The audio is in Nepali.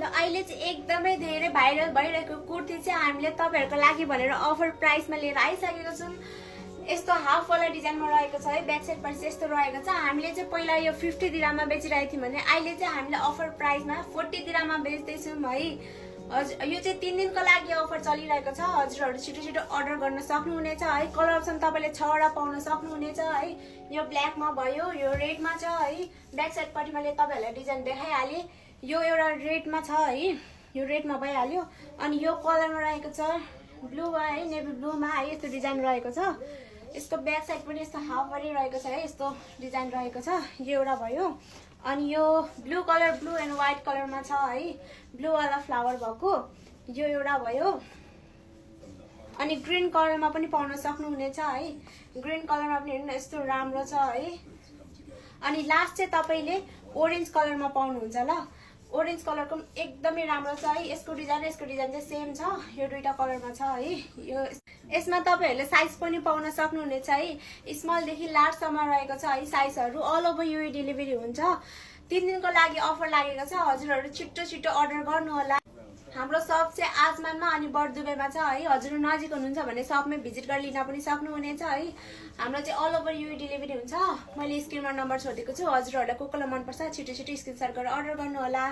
अहिले चाहिँ एकदमै धेरै भाइरल भइरहेको कुर्ती चाहिँ हामीले तपाईहरुको लागि भनेर अफर प्राइसमा लिएर आइसकेको छौं। यस्तो हाफ वाला डिजाइनमा रहेको छ है, ब्याक साइड पनि यस्तो रहेको छ। हामीले चाहिँ पहिला यो 50 दिरहममा बेचिरहेको थियौं भने अहिले चाहिँ हामीले अफर प्राइसमा 40 दिरहममा बेच्दै छौं है। हजुर यो चाहिँ 3 दिनको लागि अफर चलिरहेको छ। हजुरहरु छिटो छिटो अर्डर गर्न सक्नुहुनेछ है। कलर अप्सन तपाईले 6 वटा पाउन सक्नुहुनेछ है। यो ब्ल्याकमा भयो, यो रेडमा छ है। ब्याक साइड पट्टि मैले तपाईहरुलाई डिजाइन देखाइहाले। यो एउटा रेडमा छ है, यो रेडमा भइहाल्यो। अनि यो कलरमा रहेको छ ब्लूमा है, नेभी ब्लूमा है, यस्तो डिजाइन रहेको छ। यसको ब्याक साइड पनि यस्तो हाफ पनि रहेको छ है, यस्तो डिजाइन रहेको छ। यो एउटा भयो। अनि यो blue colour, blue and white कलरमा छ है, ब्लू वाला फ्लावर भएको यो एउटा भयो। अनि ग्रीन कलरमा पनि पाउन सक्नुहुनेछ है। ग्रीन कलरमा पनि हेर्नु यस्तो राम्रो छ है। अनि लास्ट चाहिँ तपाईले ओरेन्ज कलरमा पाउनुहुन्छ ल। ओरेन्ज कलरको एकदमै राम्रो छ है। यसको डिजाइन चाहिँ सेम छ। यो दुईटा कलरमा छ है। यो यसमा तपाईहरुले साइज पनि पाउन सक्नुहुनेछ है। स्मल देखि लार्ज सम्म रहेको छ है साइजहरु। अल ओभर यूए डेलिभरी हुन्छ। 3 दिनको लागि अफर लागेको छ। हजुरहरु छिटो छिटो अर्डर गर्नु होला। हाम्रो शप चाहिँ आजमानमा अनि बर्दुबेमा छ है। हजुरहरु नजिक हुनुहुन्छ भने शपमै भिजिट गरी लिन पनि सक्नुहुनेछ है। हाम्रो चाहिँ अल ओभर यूए डेलिभरी हुन्छ। मैले स्क्रिनमा नम्बर छोडेको छु। हजुरहरुलाई कोकोला मन पर्छ छिटो छिटो स्क्रिनशट गरेर अर्डर गर्नु होला।